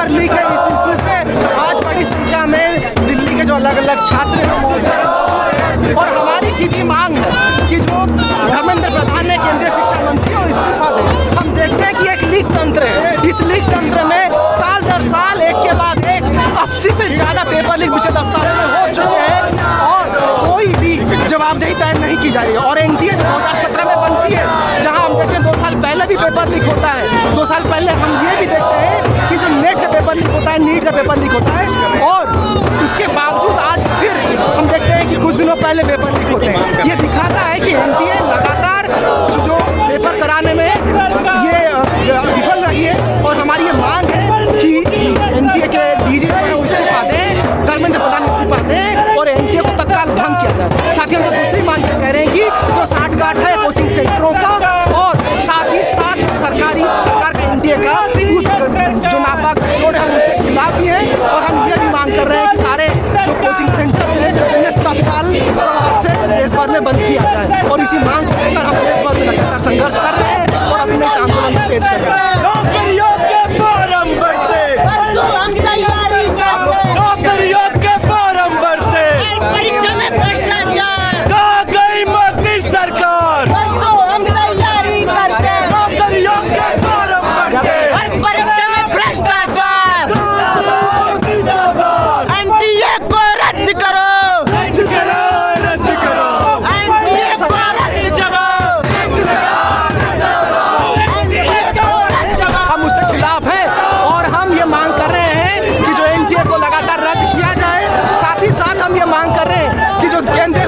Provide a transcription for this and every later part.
Paper leak है, इस issue पे आज बड़ी संख्या में दिल्ली के जो अलग अलग छात्र हैं मौजूद हैं और हमारी सीधी मांग है कि जो धर्मेंद्र प्रधान ने केंद्रीय शिक्षा मंत्री को इस्तीफा दें। हम देखते हैं कि एक लीक तंत्र है, इस लीक तंत्र में साल दर साल एक के बाद एक 80 से ज़्यादा पेपर लीक पिछले 10 सालों में हो चुके हैं और कोई भी जवाबदेही तय नहीं की जा रही है। और एनडीए जो 2017 में बनती है, जहां हम देखते हैं 2 साल पहले भी पेपर लीक होता है, 2 साल पहले हम ये भी देखते हैं कि जो नेट का पेपर लीक होता है, नीट का पेपर लीक होता है और इसके बावजूद आज फिर हम देखते हैं कि कुछ दिनों पहले पेपर लीक होते हैं। ये दिखाता है कि एनडीए लगातार जो पेपर कराने में ये विफल रही है और हमारी ये मांग है कि एनडीए के डीजी जो है वो इस्तीफा दें, धर्मेंद्र प्रधान इस्तीफा दें और एनडीए को तत्काल भंग किया जाए। साथ ही हम दूसरी मांग कह रहे हैं कि जो साठगांठ है कोचिंग सेंटरों का और साथ ही साथ सरकार का एनडीए का उस जो नापाक जोड़ है उसके खिलाफ भी है और हम ये भी मांग कर रहे हैं कि सारे जो कोचिंग सेंटर्स हैं उन्हें तत्काल प्रभाव से देश भर में बंद किया जाए। और इसी मांग को लेकर हम देश भर में लगातार संघर्ष कर रहे हैं और अपने इस आंदोलन को तेज कर रहे हैं। नौकरियों के फॉर्म भरते, नौकरियों के फॉर्म भरते, परीक्षा में भ्रष्टाचार, कहाँ गई मोदी सरकार? हम तैयारी करते, नौकरियों के फॉर्म भरते, हर परीक्षा में भ्रष्टाचार, एनडीए को रद्द करो, रद्द करो, रद्द करो, एनडीए को रद्द करो, एनडीए को रद्द करो। हम उससे खिलाफ हैं और हम ये मांग कर रहे हैं कि जो एनडीए को लगातार रद्द किया जाए। साथ ही साथ हम ये मांग कर रहे हैं कि जो केंद्रीय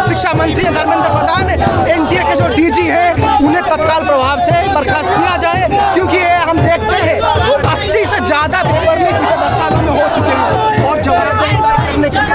शिक्षा मंत्री हैं धर्मेंद्र प्रधान, एनडीए के जो डीजी हैं उन्हें तत्काल प्रभाव से बर्खास्त किया जाए, क्योंकि ये हम देखते हैं 80 से ज़्यादा पेपर लीक पिछले 10 सालों में हो चुके हैं और जवाबदेही करने के लिए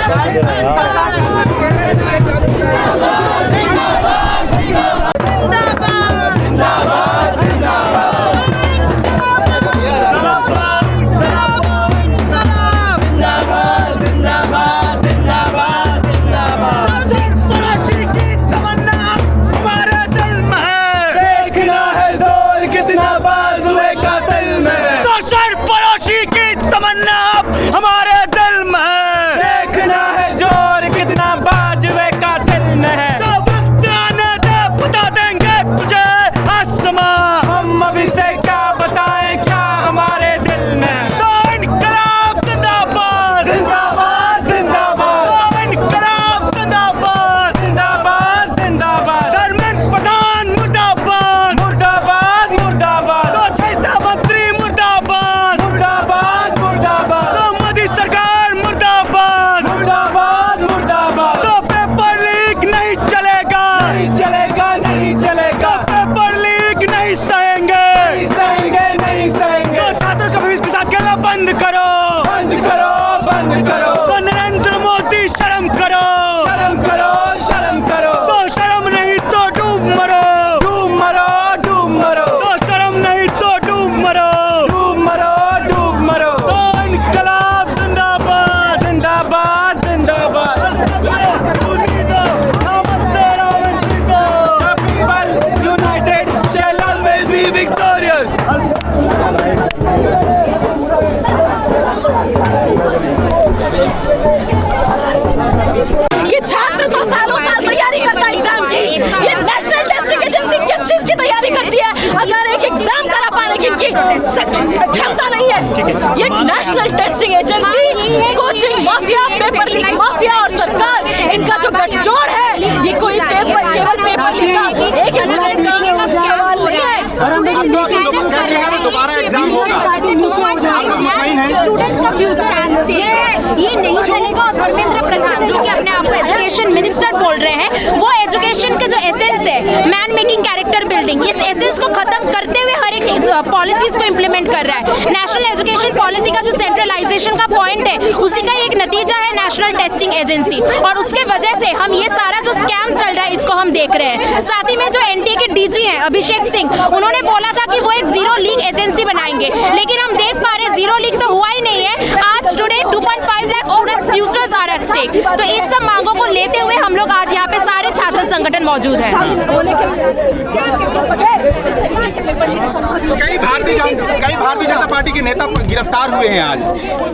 हमारे दिल में देखना है जोर कितना बाजुए का दिल में है। तो वक्त आने दे, बता देंगे तुझे आसमां, हम अभी से क्या बताएं क्या हमारे दिल में। तो इनकलाब जिंदाबाद, जिंदाबाद, जिंदाबाद, तो इनकलाब जिंदाबाद, जिंदाबाद, जिंदाबाद, धर्मेंद्र प्रधान मुर्दाबाद, मुर्दाबाद, मुर्दाबाद, तो शिक्षा मंत्री मुर्दाबाद, मुर्दाबाद, मुर्दाबाद, सरकार मुर्दाबाद, मुर्दाबाद, मुर्दाबाद, तो पेपर लीक नहीं चलेगा, नहीं चलेगा, नहीं चलेगा, तो पेपर लीक नहीं सहेंगे, नहीं सहेंगे, नहीं सहेंगे, तो छात्रों का भविष्य के साथ खेलना बंद करो, बंद करो, बंद करो, तो नरेंद्र मोदी शर्म करो, शर्म करो, शर्म करो, तो शर्म नहीं तो डूब मरो, डूब मरो, डूब मरो, तो शर्म नहीं तो डूब मरो, डूब मरो, डूब मरो, तो इनकलाब जिंदाबाद, जिंदाबाद, जिंदाबाद, United shall always be victorious. कि छात्र तो सालों साल तैयारी करता है एग्जाम की, ये नेशनल टेस्टिंग एजेंसी किस चीज की तैयारी करती है अगर एक एग्जाम करा पाने की क्षमता नहीं है। ये national testing agency coaching mafia, paper leak mafia और सरकार, इनका जो गठजोड़ है, ये कोई पेपर केवल पेपर लीक का एक इंसिडेंट का सवाल नहीं है। दोबारा एग्जाम होगा, स्टूडेंट्स का फ्यूचर एट स्टेक, ये नहीं चलेगा। और धर्मेंद्र प्रधान जो कि अपने आप को एजुकेशन मिनिस्टर बोल रहे हैं, वो एजुकेशन का जो एसेंस है, मैन मेकिंग कैरेक्टर बिल्डिंग, इस एसेंस को खत्म करते हुए हर एक पॉलिसीज को इम्प्लीमेंट कर रहा है। नेशनल एजुकेशन पॉलिसी का जो सेंट्रलाइजेशन का पॉइंट है, उसी का एक नतीजा है नेशनल टेस्टिंग एजेंसी, और उसके वजह से हम ये सारा जो स्कैम चल रहा है इसको हम देख रहे हैं। साथ ही में जो एनडीए के डीजी हैं अभिषेक सिंह, उन्होंने बोला था कि वो एक जीरो लीक एजेंसी बनाएंगे, लेकिन हम देख पा रहे हैं जीरो लीक तो हुआ ही नहीं है। आज today 2.5 lakh students futures are at stake. तो इन सब मांगों को लेते हुए हम लोग आज यहाँ पे सारे छात्र संगठन मौजूद हैं। कई भारतीय जनता पार्टी के नेता गिरफ्तार हुए हैं आज।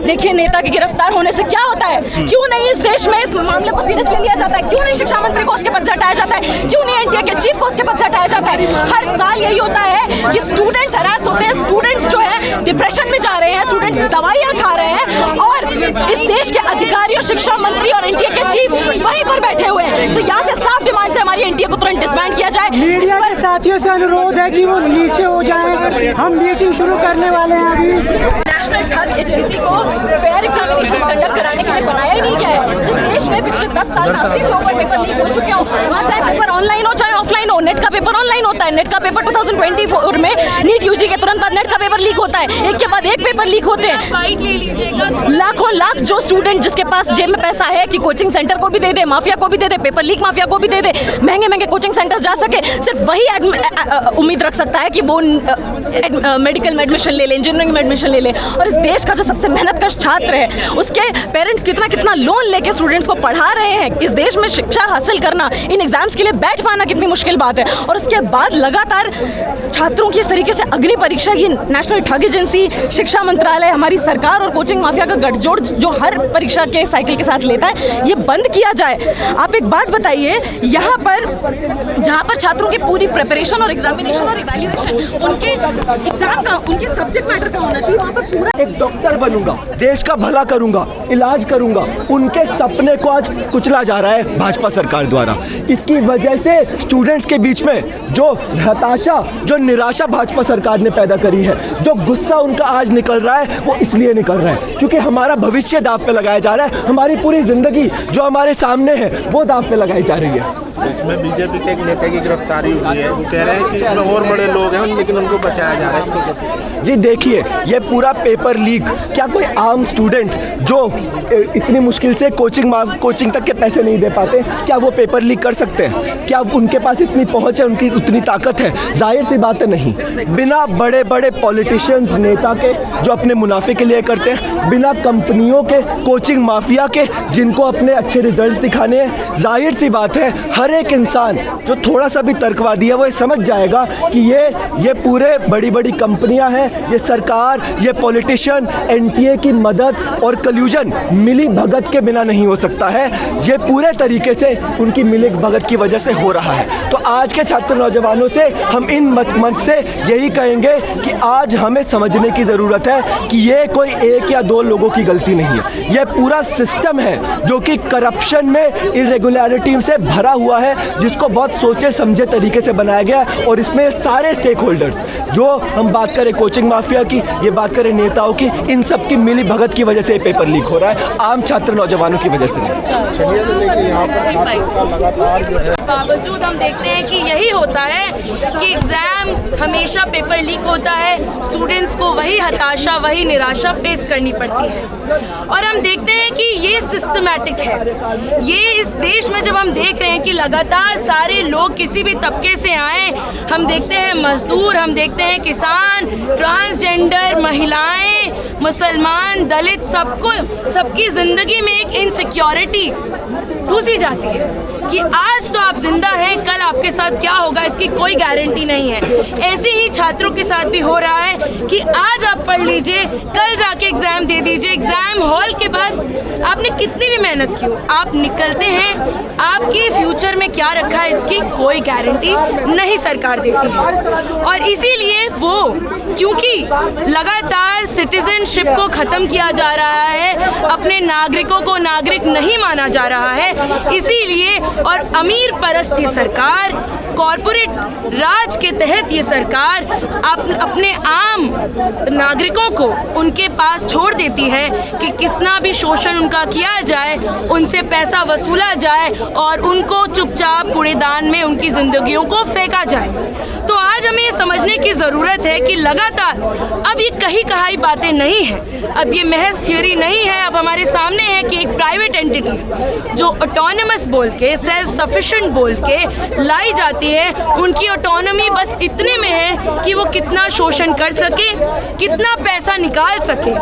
देखिए, नेता के गिरफ्तार होने से क्या होता है? क्यों नहीं इस देश में इस मामले को सीरियसली लिया जाता है? क्यों नहीं शिक्षा मंत्री को उसके पद से हटाया जाता है? क्यों नहीं एनटीए के चीफ को उसके पद से हटाया जाता है? हर साल यही होता है कि स्टूडेंट्स हरास होते हैं, स्टूडेंट्स जो है डिप्रेशन में जा रहे हैं, स्टूडेंट्स दवाइयाँ खा रहे हैं, और इस देश के अधिकारी और शिक्षा मंत्री और एनटीए के चीफ वहीं पर बैठे हुए हैं। तो यहाँ से साफ डिमांड है हमारी, एनटीए को तुरंत डिसबैंड किया जाए। मीडिया के साथियों से अनुरोध है कि वो नीचे हो जाएं। हम मीटिंग शुरू करने वाले हैं अभी। नेशनल ठग एजेंसी को फेयर एग्जामिनेशन कंडक्ट कराने के लिए बनाया ही नहीं गया है। जिस देश में पिछले 10 साल में 80 से ऊपर पेपर लीक हो चुके हो, वहाँ चाहे पेपर ऑनलाइन हो चाहे ऑफलाइन हो, नेट का पेपर ऑनलाइन होता है। नेट का पेपर 2024 में नीट यूजी के तुरंत बाद नेट का पेपर लीक होता है, एक के बाद एक पेपर लीक होते हैं। फाइट ले लीजिएगा, लाखों लाख जो स्टूडेंट जिसके पास जेब में पैसा है कि कोचिंग सेंटर को भी दे दे, माफिया को भी दे दे, पेपर लीक माफिया को भी दे दे, महंगे महंगे कोचिंग सेंटर्स जा सके, सिर्फ वही उम्मीद रख सकता है कि वो मेडिकल में एडमिशन ले ले, इंजीनियरिंग में एडमिशन ले ले। और इस देश का जो सबसे मेहनत का छात्र है, उसके पेरेंट्स कितना कितना लोन लेके स्टूडेंट्स को पढ़ा रहे हैं। इस देश में शिक्षा हासिल करना, इन एग्जाम्स के लिए बैठ पाना कितनी मुश्किल बात है। और उसके बाद लगातार छात्रों की इस तरीके से अग्नि परीक्षा, ये नेशनल ठग एजेंसी, शिक्षा मंत्रालय, हमारी सरकार और कोचिंग माफिया का गठजोड़ जो हर परीक्षा के साइकिल के साथ लेता है, ये बंद किया जाए। आप एक बात बताइए, यहाँ पर जहाँ पर छात्रों की पूरी प्रिपरेशन और एग्जामिनेशन और इवैल्यूएशन उनके एग्जाम का, उनके सब्जेक्ट मैटर का होना चाहिए, वहाँ पर पूरा एक डॉक्टर बनूंगा, देश का भला करूंगा, इलाज करूंगा, उनके सपने को आज कुचला जा रहा है भाजपा सरकार द्वारा। इसकी वजह से स्टूडेंट्स के बीच में जो हताशा, जो निराशा भाजपा सरकार ने पैदा करी है, जो गुस्सा उनका आज निकल रहा है, वो इसलिए निकल रहा है क्योंकि हमारा भविष्य दांव पे लगाया जा रहा है। हमारी पूरी जिंदगी जो हमारे सामने है वो दांव पे लगाई जा रही है। इसमें बीजेपी के एक नेता की गिरफ्तारी हुई है, वो कह रहे हैं कि इसमें और बड़े लोग हैं लेकिन उनको बचाया जा रहा है, इसको कैसे? जी देखिए, ये पूरा पेपर लीक, क्या कोई आम स्टूडेंट जो इतनी मुश्किल से कोचिंग तक के पैसे नहीं दे पाते, क्या वो पेपर लीक कर सकते हैं? क्या उनके पास इतनी पहुंच है, उनकी उतनी ताकत है? जाहिर सी बात है नहीं। बिना बड़े बड़े पॉलिटिशियंस, नेता के जो अपने मुनाफे के लिए करते हैं, बिना कंपनियों के, कोचिंग माफिया के जिनको अपने अच्छे रिजल्ट्स दिखाने हैं, जाहिर सी बात है हर एक इंसान जो थोड़ा सा भी तर्कवादी है वो समझ जाएगा कि ये पूरे बड़ी बड़ी कंपनियां हैं, ये सरकार, ये पॉलिटिशियन, एनटीए की मदद और कल्यूजन, मिली भगत के बिना नहीं हो सकता है। ये पूरे तरीके से उनकी मिली भगत की वजह से हो रहा है। तो आज के छात्र नौजवानों से हम इन मंच से यही कहेंगे कि आज हमें समझने की ज़रूरत है कि ये कोई एक या दो लोगों की गलती नहीं है, ये पूरा सिस्टम है जो कि करप्शन में, इरेगुलरिटी से भरा हुआ है, जिसको बहुत सोचे समझे तरीके से बनाया गया है। और इसमें सारे स्टेक होल्डर्स, जो हम बात करें कोचिंग माफिया की, ये बात करें नेताओं की, इन सब की मिली भगत की वजह से ये पेपर लीक हो रहा है, आम छात्र नौजवानों की वजह से नहीं। बावजूद हम देखते हैं कि यही होता है कि एग्जाम हमेशा पेपर लीक होता है, स्टूडेंट्स को वही हताशा, वही निराशा फेस करनी पड़ती है। और हम देखते हैं कि ये सिस्टमैटिक है। ये इस देश में जब हम देख रहे हैं कि लगातार सारे लोग किसी भी तबके से आए, हम देखते हैं मजदूर, हम देखते हैं किसान, ट्रांसजेंडर, महिलाएं, मुसलमान, दलित, सबकी ज़िंदगी में एक इनसिक्योरिटी घुसी जाती है कि आज तो आप जिंदा हैं, कल आपके साथ क्या होगा इसकी कोई गारंटी नहीं है। ऐसे ही छात्रों के साथ भी हो रहा है कि आज आप पढ़ लीजिए, कल जाके एग्ज़ाम दे दीजिए, एग्ज़ाम हॉल के बाद आपने कितनी भी मेहनत की हो, आप निकलते हैं, आपके फ्यूचर में क्या रखा है इसकी कोई गारंटी नहीं सरकार देती है। और इसीलिए वो, क्योंकि लगातार सिटीजनशिप को ख़त्म किया जा रहा है, अपने नागरिकों को नागरिक नहीं माना जा रहा है, इसीलिए और अमीर परस्त ये सरकार, कॉरपोरेट राज के तहत ये सरकार अपने आम नागरिकों को उनके पास छोड़ देती है कि कितना भी शोषण उनका किया जाए, उनसे पैसा वसूला जाए और उनको चुपचाप कूड़ेदान में उनकी ज़िंदगियों को फेंका जाए। तो आज हमें ये समझने की ज़रूरत है कि लगातार अब ये कही कहाई बातें नहीं हैं, अब ये महज थ्योरी नहीं है, अब हमारे सामने है कि एक प्राइवेट एंटिटी जो ऑटोनमस बोल के, सेल्फ सफिशिएंट बोल के लाई जाती है, उनकी ऑटोनॉमी बस इतने में है कि वो कितना शोषण कर सके, कितना पैसा निकाल सके।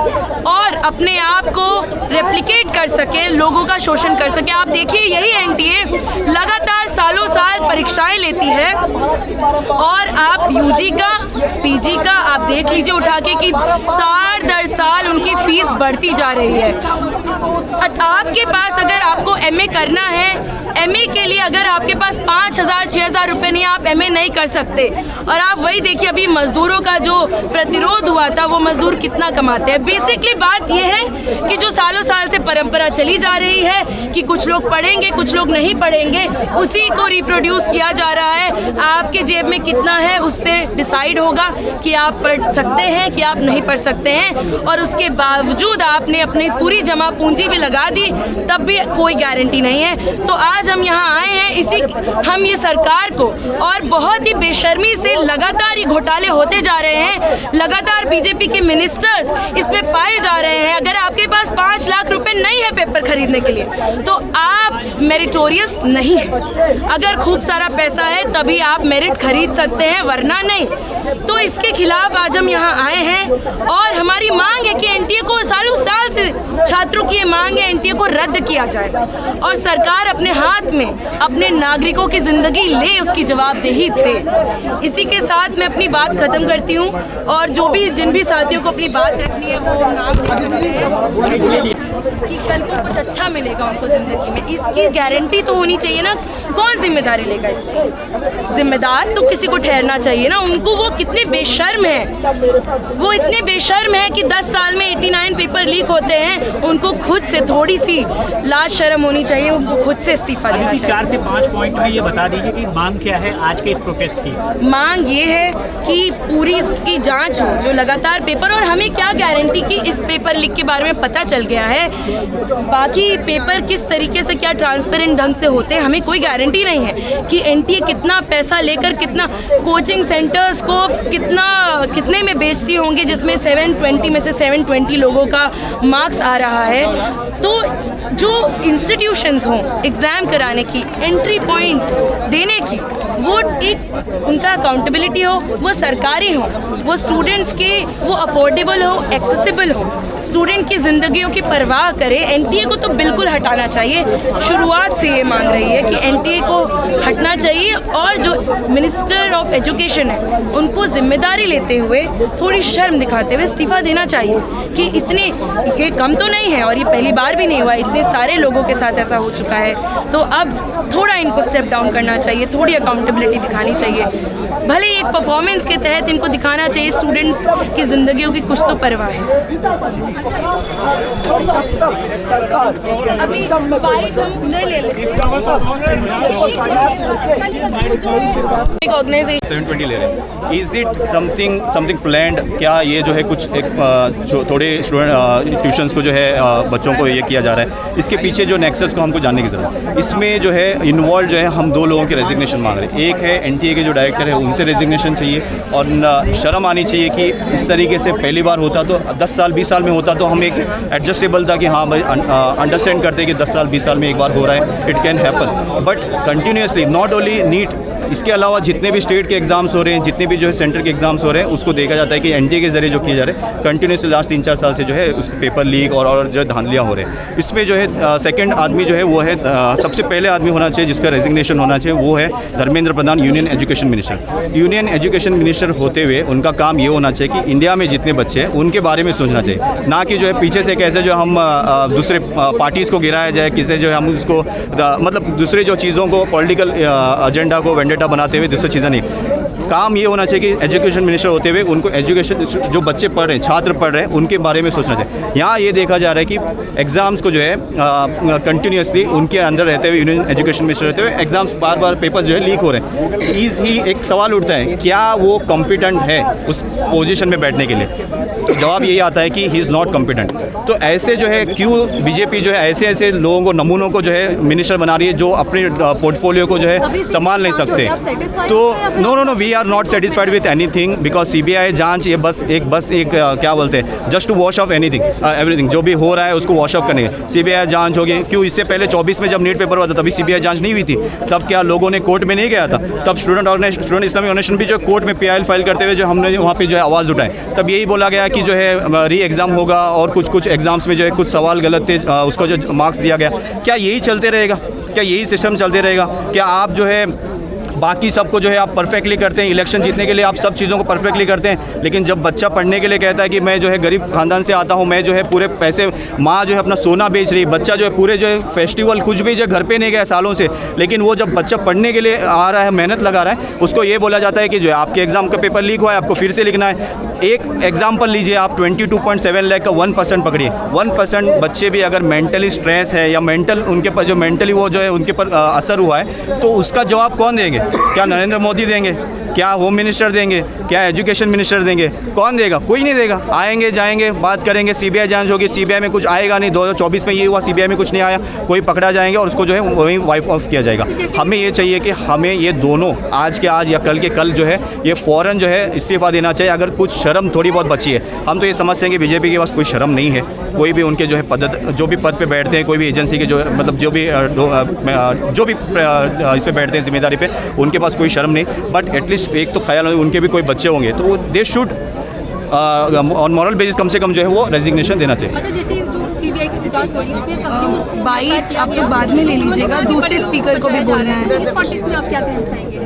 और अपने आप को रेप्लिकेट कर सके, लोगों का शोषण कर सके। आप देखिए, यही एनटीए लगातार सालों साल परीक्षाएं लेती है और आप यूजी का, पीजी का आप देख लीजिए उठा के कि साल दर साल उनकी फीस बढ़ती जा रही है। आपके पास अगर आपको एमए करना है, एमए के लिए अगर आपके पास 5,000 6,000 रुपये नहीं, आप एमए नहीं कर सकते। और आप वही देखिए, अभी मजदूरों का जो प्रतिरोध हुआ था, वो मजदूर कितना कमाते हैं। बेसिकली बात यह है कि जो सालों साल से परंपरा चली जा रही है कि कुछ लोग पढ़ेंगे कुछ लोग नहीं पढ़ेंगे, उसी को रिप्रोड्यूस किया जा रहा है। आपके जेब में कितना है उससे डिसाइड होगा कि आप पढ़ सकते हैं कि आप नहीं पढ़ सकते हैं। और उसके बावजूद आपने अपनी पूरी जमा पूंजी भी लगा दी, तब भी कोई गारंटी नहीं है। तो आज हम यहाँ आए हैं हम ये सरकार को, और बहुत ही बेशर्मी से लगातार ये घोटाले होते जा रहे हैं, लगातार बीजेपी के मिनिस्टर्स इसमें पाए जा रहे हैं। अगर आपके पास 5 लाख रुपए नहीं है पेपर खरीदने के लिए, तो आप मेरिटोरियस नहीं है। अगर खूब सारा पैसा है तभी आप मेरिट खरीद सकते हैं, वरना नहीं। तो इसके खिलाफ आज हम यहाँ आए हैं और हमारी मांग है कि एनटीए को, सालों साल से छात्रों की ये मांग है, एनटीए को रद्द किया जाए और सरकार अपने हाथ में अपने नागरिकों की जिंदगी ले, उसकी जवाबदेही दे। इसी के साथ मैं अपनी बात खत्म करती हूँ और जिन भी साथियों को अपनी बात रखनी है वो नाम दे सकते हैं कि कल को कुछ अच्छा मिलेगा उनको जिंदगी में। इसकी गारंटी तो होनी चाहिए ना। कौन जिम्मेदारी लेगा इसकी? जिम्मेदार तो किसी को ठहरना चाहिए ना। उनको वो कितने बेशर्म हैं, वो इतने बेशर्म हैं कि 10 साल में 89 पेपर लीक होते हैं। उनको खुद से थोड़ी सी लाज शर्म होनी चाहिए, उनको खुद से इस्तीफा देना चाहिए। 4 से 5 पॉइंट में ये बता दीजिए कि मांग क्या है आज के इस प्रोटेस्ट की? मांग ये है कि पूरी इसकी जांच हो, जो लगातार पेपर, और हमें क्या गारंटी कि इस पेपर लीक के बारे में पता चल गया है, बाकी पेपर किस तरीके से क्या ट्रांसपेरेंट ढंग से होते हैं हमें कोई गारंटी नहीं है कि एनटीए कितना पैसा लेकर कितना कोचिंग सेंटर्स को कितने में बेचती होंगे, जिसमें 720 में से 720 लोगों का मार्क्स आ रहा है। तो जो इंस्टीट्यूशंस हों एग्ज़ाम कराने की, एंट्री पॉइंट देने की, वो एक उनका अकाउंटेबिलिटी हो, वो सरकारी हो, वो स्टूडेंट्स के वो अफोर्डेबल हो, एक्सेसिबल हो, स्टूडेंट की ज़िंदगियों की परवाह करे। एनटीए को तो बिल्कुल हटाना चाहिए। शुरुआत से ये मांग रही है कि एनटीए को हटना चाहिए और जो मिनिस्टर ऑफ एजुकेशन है उनको जिम्मेदारी लेते हुए, थोड़ी शर्म दिखाते हुए इस्तीफ़ा देना चाहिए कि इतने ये कम तो नहीं है और ये पहली बार भी नहीं हुआ, इतने सारे लोगों के साथ ऐसा हो चुका है। तो अब थोड़ा इनको स्टेप डाउन करना चाहिए, थोड़ी अकाउंटेबिलिटी दिखानी चाहिए। भले एक परफॉर्मेंस के तहत इनको दिखाना चाहिए स्टूडेंट्स की ज़िंदगियों की कुछ तो परवाह है। अभी बाइट हम नहीं ले लेते। एक ऑर्गेनाइजेशन 720 ले रहे हैं। Is it something planned? क्या ये जो है कुछ एक थोड़े स्टूडेंट ट्यूशन्स को जो है बच्चों को ये किया जा रहा है, इसके पीछे जो नेक्सस को हमको जानने की ज़रूरत है। इसमें जो है इन्वॉल्व जो है हम 2 लोगों के रेजिग्नेशन मांग रहे हैं। एक है एनटीए के जो डायरेक्टर है उनसे रेजिग्नेशन चाहिए, और शर्म आनी चाहिए कि इस तरीके से पहली बार होता तो 10 साल 20 साल में होता तो हम एक एडजस्टेबल था कि हाँ भाई अंडरस्टैंड करते कि 10 साल 20 साल में एक बार हो रहा है, it can happen. But continuously not only NEET, इसके अलावा जितने भी स्टेट के एग्जाम्स हो रहे हैं, जितने भी जो है सेंटर के एग्जाम्स हो रहे हैं, उसको देखा जाता है कि एनटीए के जरिए जो किया जा रहा है कंटिन्यूसली लास्ट 3-4 साल से जो है उसके पेपर लीक और जो है धांधलियाँ हो रहे हैं। इसमें जो है सेकंड आदमी जो है वो है सबसे पहले आदमी होना चाहिए जिसका रेजिग्नेशन होना चाहिए, वो है Dharmendra Pradhan, union education minister. Union education minister होते हुए उनका काम ये होना चाहिए कि इंडिया में जितने बच्चे हैं उनके बारे में सोचना चाहिए, ना कि जो है पीछे से कैसे जो हम दूसरे पार्टीज़ को गिराया जाए, किसे जो है हम उसको मतलब दूसरे जो चीज़ों को पॉलिटिकल एजेंडा को वेंडेटा बनाते हुए दूसरी चीज़ें नहीं। काम ये होना चाहिए कि एजुकेशन मिनिस्टर होते हुए उनको एजुकेशन जो बच्चे पढ़ रहे हैं, छात्र पढ़ रहे हैं, उनके बारे में सोचना चाहिए। यहाँ ये देखा जा रहा है कि एग्ज़ाम्स को जो है कंटिन्यूसली उनके अंदर रहते हुए, यूनियन एजुकेशन मिनिस्टर रहते हुए एग्ज़ाम्स बार पेपर्स जो है लीक हो रहे हैं। इज ही एक सवाल उठता है, क्या वो कॉम्पिटेंट है उस पोजीशन में बैठने के लिए? तो जवाब यही आता है कि ही इज़ नॉट कॉम्पिटेंट। तो ऐसे जो है क्यों बीजेपी जो है ऐसे लोगों को, नमूनों को जो है मिनिस्टर बना रही है जो अपने पोर्टफोलियो को जो है संभाल नहीं सकते। तो no we are not satisfied with anything, because CBI जांच ये बस एक क्या बोलते हैं, just to wash off everything जो भी हो रहा है उसको वॉश ऑफ करने की सीबीआई जांच होगी। क्यों इससे पहले 24 में जब नीट पेपर हुआ था तभी सीबीआई जांच नहीं हुई थी? तब क्या लोगों ने कोर्ट में नहीं गया था? तब स्टूडेंट इस्लामिक ऑर्गेनाइजेशन भी जो कोर्ट में PIL फाइल करते हुए जो हमने वहाँ पे जो है आवाज़ उठाई, तब यही बोला गया कि जो है री एग्ज़ाम होगा और कुछ एग्ज़ाम्स में जो है कुछ सवाल गलत थे, उसको जो मार्क्स दिया गया। क्या यही चलते रहेगा? क्या यही सिस्टम चलते रहेगा? क्या आप जो है बाकी सबको जो है आप परफेक्टली करते हैं, इलेक्शन जीतने के लिए आप सब चीज़ों को परफेक्टली करते हैं, लेकिन जब बच्चा पढ़ने के लिए कहता है कि मैं जो है गरीब खानदान से आता हूँ, मैं जो है पूरे पैसे, माँ जो है अपना सोना बेच रही, बच्चा जो है पूरे जो है फेस्टिवल कुछ भी जो घर पे नहीं गया सालों से, लेकिन वो जब बच्चा पढ़ने के लिए आ रहा है, मेहनत लगा रहा है, उसको ये बोला जाता है कि जो है आपके एग्ज़ाम का पेपर लीक हुआ है, आपको फिर से लिखना है। एक एग्जाम्पल लीजिए आप, 22.7 लाख का 1% पकड़िए। 1% बच्चे भी अगर मेंटली स्ट्रेस है या मेंटल उनके पर जो मेंटली वो जो है उनके पर असर हुआ है, तो उसका जवाब कौन देंगे? क्या नरेंद्र मोदी देंगे? क्या होम मिनिस्टर देंगे? क्या एजुकेशन मिनिस्टर देंगे? कौन देगा? कोई नहीं देगा। आएंगे जाएंगे, बात करेंगे, सीबीआई जांच होगी, सीबीआई में कुछ आएगा नहीं। 2024 में ये हुआ, सीबीआई में कुछ नहीं आया, कोई पकड़ा जाएंगे और उसको जो है वहीं वाइप ऑफ किया जाएगा। हमें ये चाहिए कि हमें ये दोनों आज के आज या कल के कल जो है ये फ़ौरन जो है इस्तीफ़ा देना चाहिए। अगर कुछ शर्म थोड़ी बहुत बची है, हम तो ये समझते हैं कि बीजेपी के पास कोई शर्म नहीं है। कोई भी उनके जो है जो भी पद पे बैठते हैं, कोई भी एजेंसी के जो मतलब जो भी इस पे बैठते हैं जिम्मेदारी पे, उनके पास कोई शर्म नहीं। बट एटलीस्ट एक तो ख्याल उनके भी कोई बच्चे होंगे तो वो they should on moral basis कम से कम जो है वो रेजिग्नेशन देना चाहिए। अच्छा, जैसे सीबीआई की जांच हो रही है, उसमें बाइट आप लोग बाद में ले लीजिएगा, दूसरे स्पीकर को भी बोलना है। इस कॉन्टेक्स्ट में आप क्या कहना चाहेंगे?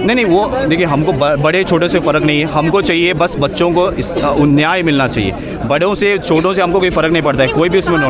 नहीं, वो देखिए, हमको बड़े छोटे से फ़र्क नहीं है। हमको चाहिए बस बच्चों को न्याय मिलना चाहिए। बड़ों से छोटों से हमको कोई फ़र्क नहीं पड़ता है, कोई भी उसमें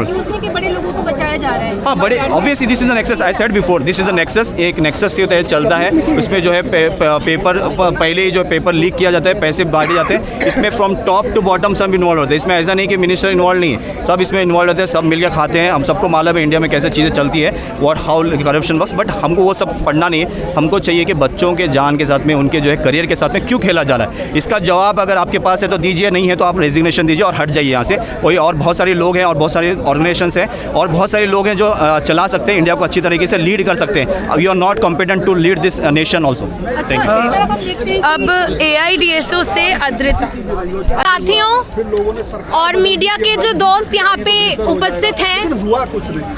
बड़े लोगों को बचाया जा रहा है। हाँ, बड़े obviously this is an nexus, I said before, this is a nexus. एक नेक्सस के तहत चलता है। उसमें जो है पेपर पहले ही जो पेपर लीक किया जाता है, पैसे बांटे जाते हैं। इसमें फ्रॉम टॉप टू बॉटम सब इन्वॉल्व होते हैं। इसमें ऐसा नहीं कि मिनिस्टर इन्वॉल्व नहीं है, सब इसमें इन्वॉल्व होते हैं, सब मिलकर खाते हैं। हम सबको मालूम है इंडिया में कैसे चीज़ें चलती है, what how corruption works. But हमको वो सब पढ़ना नहीं है। हमको चाहिए कि बच्चों के जान के साथ में, उनके जो है करियर के साथ में क्यों खेला जा रहा है, इसका जवाब अगर आपके पास है तो दीजिए, नहीं है तो आप रेजिग्नेशन दीजिए और हट जाइए यहाँ से। कोई और बहुत सारे लोग हैं और बहुत सारे ऑर्गेनाइजेशंस हैं और बहुत सारे लोग हैं जो चला सकते हैं इंडिया को, अच्छी तरीके से लीड कर सकते हैं। You are not competent to lead this nation also. Thank you. अब AIDSO से अद्रिता। साथियों और मीडिया के जो दोस्त यहाँ पे उपस्थित हैं,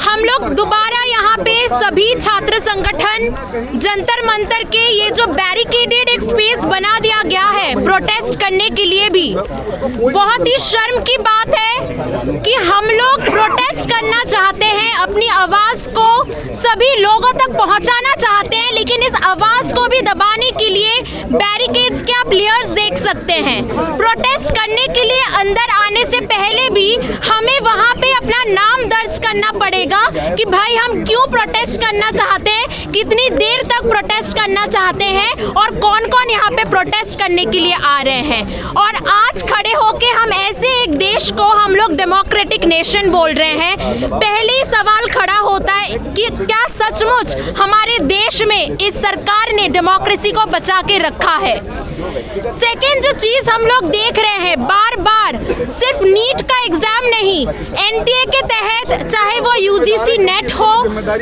हम लोग दोबारा यहाँ पे सभी छात्र संगठन जंतर मंतर के ये जो बैरिकेडेड एक स्पेस बना दिया गया है प्रोटेस्ट करने के लिए भी, बहुत ही शर्म की बात है कि हम लोग प्रोटेस्ट करना चाहते हैं, अपनी आवाज को सभी लोगों तक पहुंचाना चाहते हैं, लेकिन इस आवाज को भी दबाने के लिए बैरिकेड्स के आप लेयर्स देख सकते हैं। प्रोटेस्ट करने के लिए अंदर आने से पहले भी हमें वहां पे अपना नाम दर्ज करना पड़ेगा कि भाई हम क्यों प्रोटेस्ट करना चाहते हैं, कितनी देर तक प्रोटेस्ट करना चाहते हैं और कौन कौन यहाँ पे प्रोटेस्ट करने के लिए आ रहे हैं। और आज खड़े होके हम ऐसे एक देश को हम लोग डेमोक्रेटिक नेशन बोल रहे हैं, पहले ही सवाल खड़ा होता है कि क्या सचमुच हमारे देश में इस सरकार ने डेमोक्रेसी को बचा के रखा है। सेकेंड जो चीज हम लोग देख रहे हैं बार बार, सिर्फ नीट का एग्जाम नहीं, NTA के तहत चाहे वो UGC नेट हो,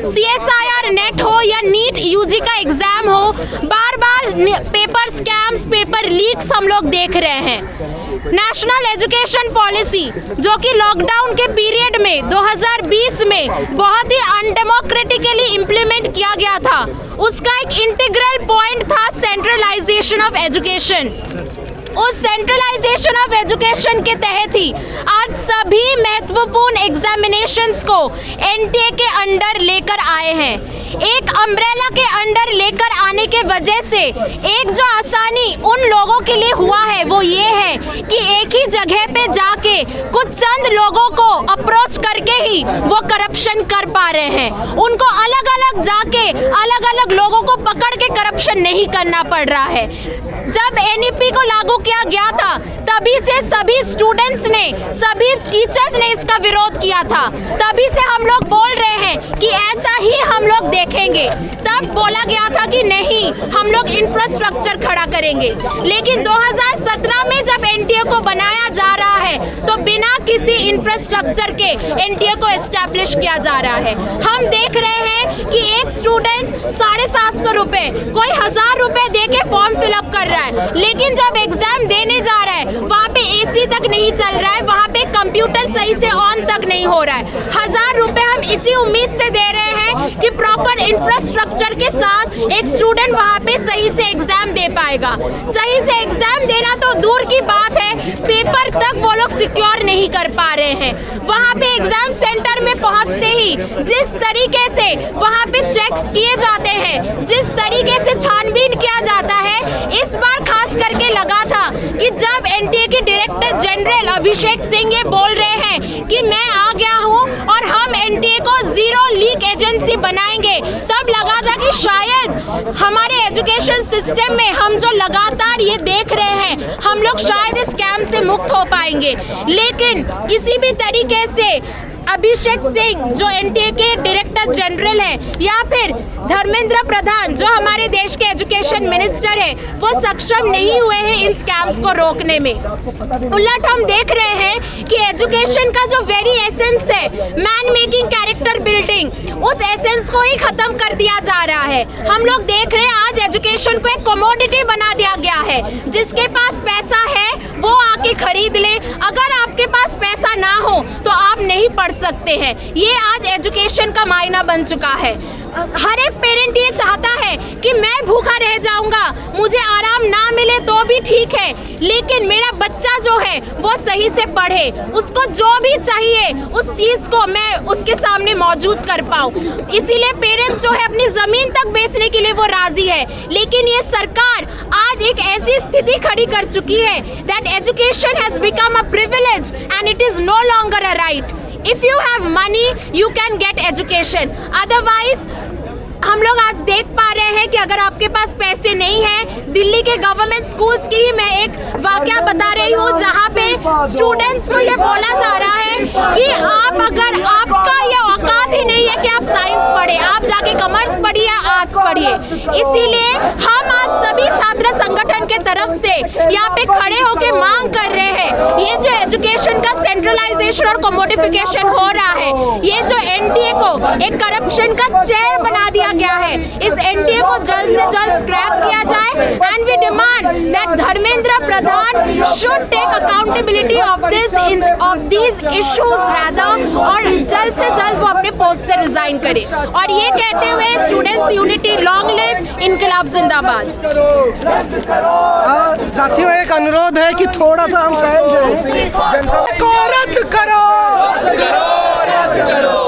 CSIR नेट हो या नीट UG का एग्जाम हो, बार बार पेपर स्कैम्स, पेपर लीक्स हम लोग देख रहे हैं। नेशनल एजुकेशन पॉलिसी जो कि लॉकडाउन के पीरियड में 2020 में बहुत ही अनडेमोक्रेटिकली इम्प्लीमेंट किया गया था, उसका एक इंटीग्रल पॉइंट था सेंट्रलाइजेशन ऑफ एजुकेशन। उस सेंट्रलाइजेशन ऑफ एजुकेशन के तहत ही आज सभी महत्वपूर्ण एग्जामिनेशंस को NTA के अंडर लेकर आए हैं। एक अम्ब्रेला के अंडर लेकर आने के वजह से एक जो आसानी उन लोगों के लिए हुआ है वो ये है कि एक ही जगह पे जाके कुछ चंद लोगों को अप्रोच करके ही वो करप्शन कर पा रहे हैं। उनको अलग अलग जाके अलग अलग लोगों को पकड़ के करप्शन नहीं करना पड़ रहा है। जब NEP को लागू किया गया था तभी से सभी स्टूडेंट्स ने, सभी टीचर्स ने इसका विरोध किया था। तभी से हम लोग बोल रहे हैं कि ऐसा ही हम लोग देखेंगे। तब बोला गया था कि नहीं, हम लोग इंफ्रास्ट्रक्चर खड़ा करेंगे, लेकिन 2017 में जब NTA को बनाया जा रहा है तो बिना किसी इंफ्रास्ट्रक्चर के NTA को एस्टैब्लिश किया जा रहा है। हम देख रहे हैं कि एक स्टूडेंट 750 रुपए, कोई 1000 रुपए दे के फॉर्म फिलअप कर रहा है, लेकिन जब एग्जाम देने जा रहा है वहाँ पे AC तक नहीं चल रहा है, वहाँ पे कंप्यूटर सही से ऑन तक नहीं हो रहा है। 1000 रुपए हम इसी उम्मीद से दे रहे हैं है कि प्रॉपर इंफ्रास्ट्रक्चर के साथ एक स्टूडेंट वहाँ पे सही से एग्जाम दे पाएगा। सही से एग्जाम देना तो दूर की बात है, पेपर तक वो लोग सिक्योर नहीं कर पा रहे हैं। वहाँ पे एग्जाम सेंटर में पहुँचते ही जिस तरीके से वहाँ पे चेक्स किए जाते हैं, जिस तरीके से छानबीन किया जाता है, इस बार खास करके लगा था कि जब एनटीए के डायरेक्टर जनरल अभिषेक सिंह ये बोल रहे हैं कि मैं आ गया हूँ और हम एनटीए को जीरो लीक एजेंसी बनाएंगे, तब लगा था कि शायद हमारे एजुकेशन सिस्टम में हम जो लगातार ये देख रहे हैं, हम लोग शायद इस स्कैम से मुक्त हो पाएंगे। लेकिन किसी भी तरीके से अभिषेक सिंह जो एनटीए के डायरेक्टर जनरल हैं या फिर धर्मेंद्र प्रधान जो हमारे देश के एजुकेशन मिनिस्टर हैं, वो सक्षम नहीं हुए हैं इन स्कैम्स को रोकने में। उलट हम देख रहे हैं कि एजुकेशन का जो वेरी एसेंस है, मैन मेकिंग कैरेक्टर बिल्डिंग, उस एसेंस को ही खत्म कर दिया जा रहा है। हम लोग देख रहे हैं आज एजुकेशन को एक कमोडिटी बना दिया गया है। जिसके पास पैसा है वो आके खरीद ले, अगर आपके पास पैसा ना हो तो आप नहीं पढ़ सकते हैं। ये आज एजुकेशन का मायना बन चुका है। हर एक पेरेंट ये चाहता है कि मैं भूखा रह जाऊंगा, मुझे आराम ना मिले तो भी ठीक है, लेकिन मेरा बच्चा जो है वो सही से पढ़े, उसको जो भी चाहिए उस चीज को मैं उसके सामने मौजूद कर पाऊं। इसीलिए पेरेंट्स जो है अपनी जमीन तक बेचने के लिए वो राजी है। लेकिन ये सरकार आज एक ऐसी स्थिति खड़ी कर चुकी है that education has become a privilege and it is no longer a right. If you have money, you can get education. Otherwise, हम लोग आज देख पा रहे हैं कि अगर आपके पास पैसे नहीं हैं, दिल्ली के गवर्नमेंट स्कूल्स की ही मैं एक वाकया बता रही हूँ जहाँ पे स्टूडेंट्स को ये बोला जा रहा है कि आप अगर आपका ये औकात ही नहीं है कि आप साइंस पढ़े, आप जाके कॉमर्स पढ़िए, आर्ट्स पढ़िए। इसीलिए हम आज सभी छात्र संगठन के तरफ से यहाँ पे खड़े होकर मांग कर रहे हैं, ये जो एजुकेशन का सेंट्रलाइजेशन और कमोडिफिकेशन हो रहा है, ये जो एनटीए को एक करप्शन का चेयर बना दिया गया है, इस एनटीए को जल्द से जल्द स्क्रैप किया जाए। And we demand that Dharmendra Pradhan should take accountability of these issues rather, और जल्द से जल्द वो अपने पोस्ट से रिजाइन करे। और ये कहते हुए स्टूडेंट्स यूनिटी लॉन्ग लिव, इनकलाब जिंदाबाद। साथियों, एक अनुरोध है कि थोड़ा सा हम फैल जाए। जनसभा को रद्द करो,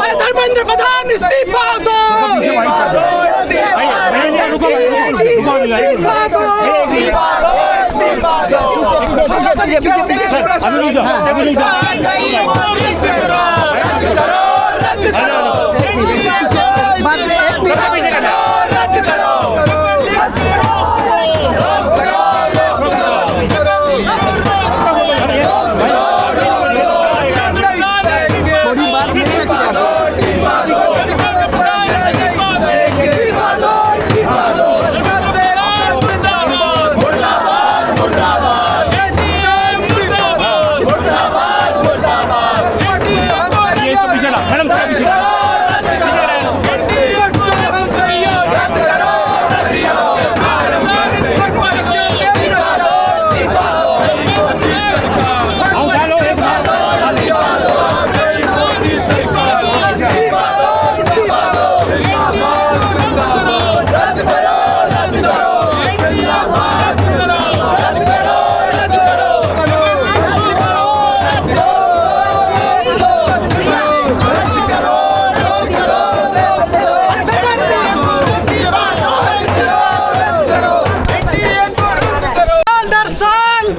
अरे धर्मेंद्र प्रधान इस्तीफा दो,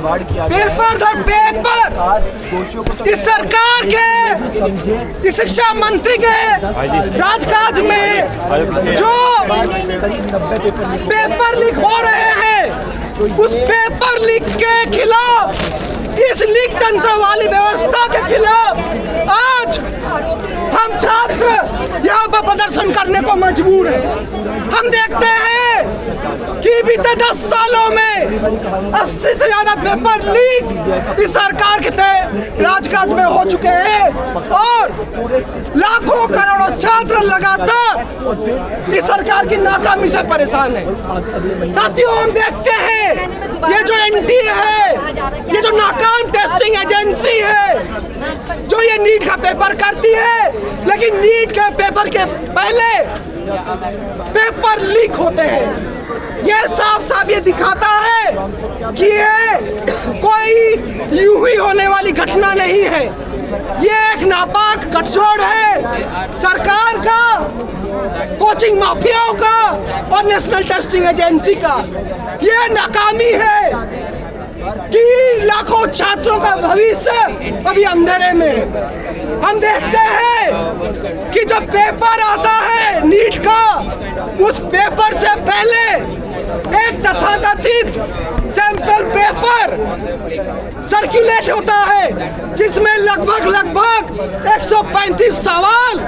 पेपर दर पेपर इस सरकार के, इस शिक्षा मंत्री के राजकाज में जो पेपर लीक हो रहे हैं, उस पेपर लीक के खिलाफ, इस लीक तंत्र वाली व्यवस्था के खिलाफ आज हम छात्र यहाँ पर प्रदर्शन करने को मजबूर हैं। हम देखते हैं कि बीते 10 सालों में 80 से ज्यादा पेपर लीक इस सरकार के राजकाज में हो चुके हैं और लाखों करोड़ों छात्र लगातार इस सरकार की नाकामी से परेशान है। साथियों, हम देखते हैं ये जो एनटीए है, ये जो नाकाम टेस्टिंग एजेंसी है, जो ये नीट का पेपर करती है, लेकिन नीट के पेपर के पहले पेपर लीक होते हैं। ये साफ साफ ये दिखाता है कि ये कोई यूं ही होने वाली घटना नहीं है। ये एक नापाक गठजोड़ है सरकार का, कोचिंग माफियाओं का और नेशनल टेस्टिंग एजेंसी का। ये नाकामी है कि लाखों छात्रों का भविष्य अभी अंधेरे में। हम देखते हैं कि जब पेपर आता है नीट का, उस पेपर से पहले एक तथाकथित सैंपल पेपर सर्कुलेट होता है जिसमें लगभग 135 सवाल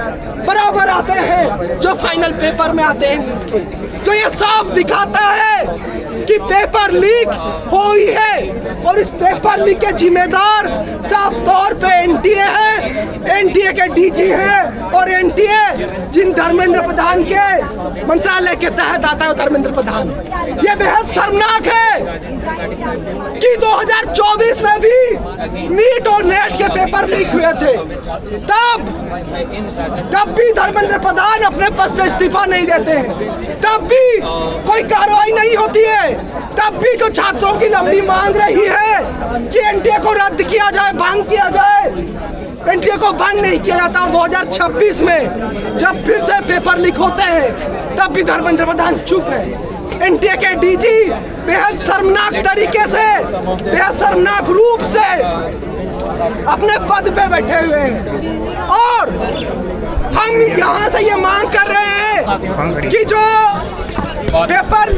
बराबर आते हैं जो फाइनल पेपर में आते हैं। तो ये साफ दिखाता है कि पेपर लीक हुई है और इस पेपर लीक के जिम्मेदार साफ तौर पे एनटीए है, एनटीए के डीजी है और एनटीए जिन धर्मेंद्र प्रधान के मंत्रालय के तहत आता है धर्मेंद्र प्रधान। ये बेहद शर्मनाक है कि 2024 में भी नीट और नेट के पेपर लीक हुए थे, तब भी धर्मेंद्र प्रधान अपने पद से इस्तीफा नहीं देते हैं, तब भी कोई कार्रवाई नहीं होती है, तब भी जो छात्रों की लंबी मांग रही है कि एनटीए को रद्द किया जाए, भंग किया जाए, एनटीए को भंग नहीं किया जाता। और 2026 में जब फिर से पेपर लीक होते हैं तब भी धर्मेंद्र प्रधान चुप है। एनटीए के डीजी बेहद शर्मनाक तरीके से, बेहद शर्मनाक रूप से अपने पद पे बैठे हुए हैं और हम यहाँ से ये मांग कर रहे हैं कि जो पेपर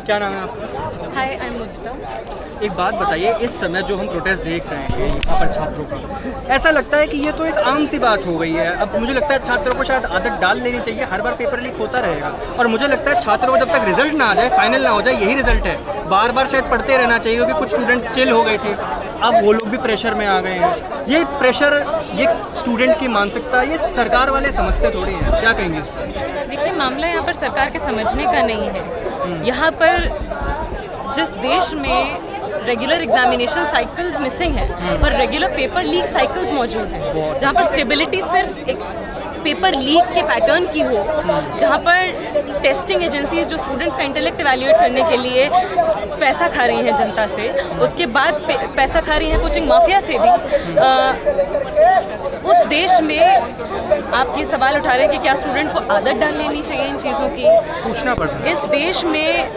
क्या नाम है आपका? हाय, आई एम मुक्ता। एक बात बताइए, इस समय जो हम प्रोटेस्ट देख रहे हैं यहाँ पर छात्रों का, ऐसा लगता है कि ये तो एक आम सी बात हो गई है। अब मुझे लगता है छात्रों को शायद आदत डाल लेनी चाहिए, हर बार पेपर लीक होता रहेगा और मुझे लगता है छात्रों को जब तक रिजल्ट ना आ जाए, फाइनल ना हो जाए, यही रिजल्ट है, बार बार शायद पढ़ते रहना चाहिए। क्योंकि कुछ स्टूडेंट्स चिल हो गए थे, अब वो लोग भी प्रेशर में आ गए हैं। ये प्रेशर, ये स्टूडेंट की मानसिकता, ये सरकार वाले समझते थोड़ी हैं। क्या कहेंगे? देखिए, मामला यहाँ पर सरकार के समझने का नहीं है। यहाँ पर जिस देश में रेगुलर एग्जामिनेशन साइकिल्स मिसिंग है और रेगुलर पेपर लीक साइकिल्स मौजूद हैं, जहाँ पर स्टेबिलिटी सिर्फ एक पेपर लीक के पैटर्न की हो, जहाँ पर टेस्टिंग एजेंसीज जो स्टूडेंट्स का इंटेलेक्ट इवैल्यूएट करने के लिए पैसा खा रही हैं जनता से, उसके बाद पैसा खा रही हैं कोचिंग माफिया से भी, उस देश में आप ये सवाल उठा रहे हैं कि क्या स्टूडेंट को आदत डाल लेनी चाहिए इन चीज़ों की? पूछना पड़ता है। इस देश में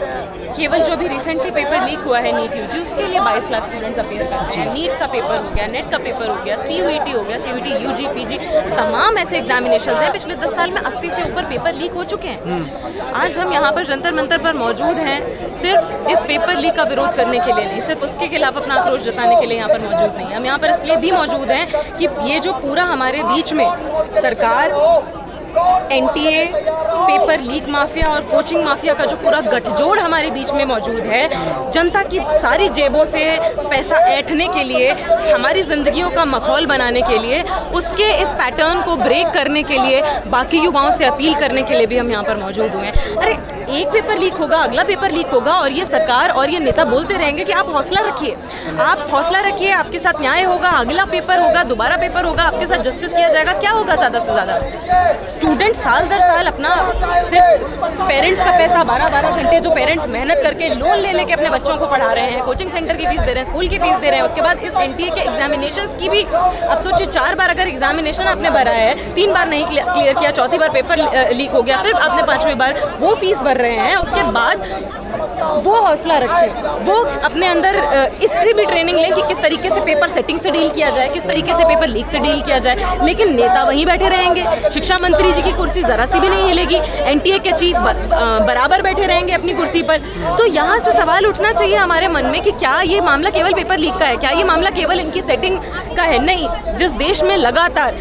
केवल जो भी रिसेंटली पेपर लीक हुआ है नीट यूजी, उसके लिए 22 लाख स्टूडेंट्स अपीयर करते हैं। नीट का पेपर हो गया, नेट का पेपर हो गया, CUET हो गया, CUET यूजी पीजी, तमाम ऐसे एग्जामिनेशन हैं। पिछले 10 साल में 80 से ऊपर पेपर लीक हो चुके हैं। आज हम यहाँ पर जंतर मंतर पर मौजूद हैं सिर्फ इस पेपर लीक का विरोध करने के लिए नहीं, सिर्फ उसके खिलाफ अपना आक्रोश जताने के लिए यहाँ पर मौजूद नहीं। हम यहाँ पर इसलिए भी मौजूद हैं कि ये जो पूरा हमारे बीच में सरकार, एनटीए, पेपर लीक माफिया और कोचिंग माफिया का जो पूरा गठजोड़ हमारे बीच में मौजूद है, जनता की सारी जेबों से पैसा ऐंठने के लिए, हमारी ज़िंदगियों का माहौल बनाने के लिए, उसके इस पैटर्न को ब्रेक करने के लिए, बाकी युवाओं से अपील करने के लिए भी हम यहाँ पर मौजूद हुए हैं। अरे, एक पेपर लीक होगा, अगला पेपर लीक होगा और ये सरकार और ये नेता बोलते रहेंगे कि आप हौसला रखिए, आप हौसला रखिए, आपके साथ न्याय होगा, अगला पेपर होगा, दोबारा पेपर होगा, आपके साथ जस्टिस किया जाएगा। क्या होगा ज़्यादा से ज़्यादा? स्टूडेंट साल दर साल अपना सिर्फ पेरेंट्स का पैसा 12-12 घंटे जो पेरेंट्स मेहनत करके लोन ले लेके अपने बच्चों को पढ़ा रहे हैं, कोचिंग सेंटर की फीस दे रहे हैं, स्कूल की फीस दे रहे हैं, उसके बाद इस एनटीए के एग्जामिनेशंस की भी, अब सोचिए 4 बार अगर एग्जामिनेशन आपने भरा है, 3 बार नहीं क्लियर किया, चौथी बार पेपर लीक हो गया, फिर आपने 5वीं बार वो फीस भर रहे हैं, उसके बाद वो हौसला रखें, वो अपने अंदर इसकी भी ट्रेनिंग लें कि किस तरीके से पेपर सेटिंग से डील किया जाए, किस तरीके से पेपर लीक से डील किया जाए। लेकिन नेता वहीं बैठे रहेंगे, शिक्षा मंत्री जी की कुर्सी ज़रा सी भी नहीं हिलेगी, एनटीए के चीफ बराबर बैठे रहेंगे अपनी कुर्सी पर। तो यहाँ से सवाल उठना चाहिए हमारे मन में कि क्या ये मामला केवल पेपर लीक का है, क्या ये मामला केवल इनकी सेटिंग का है? नहीं, जिस देश में लगातार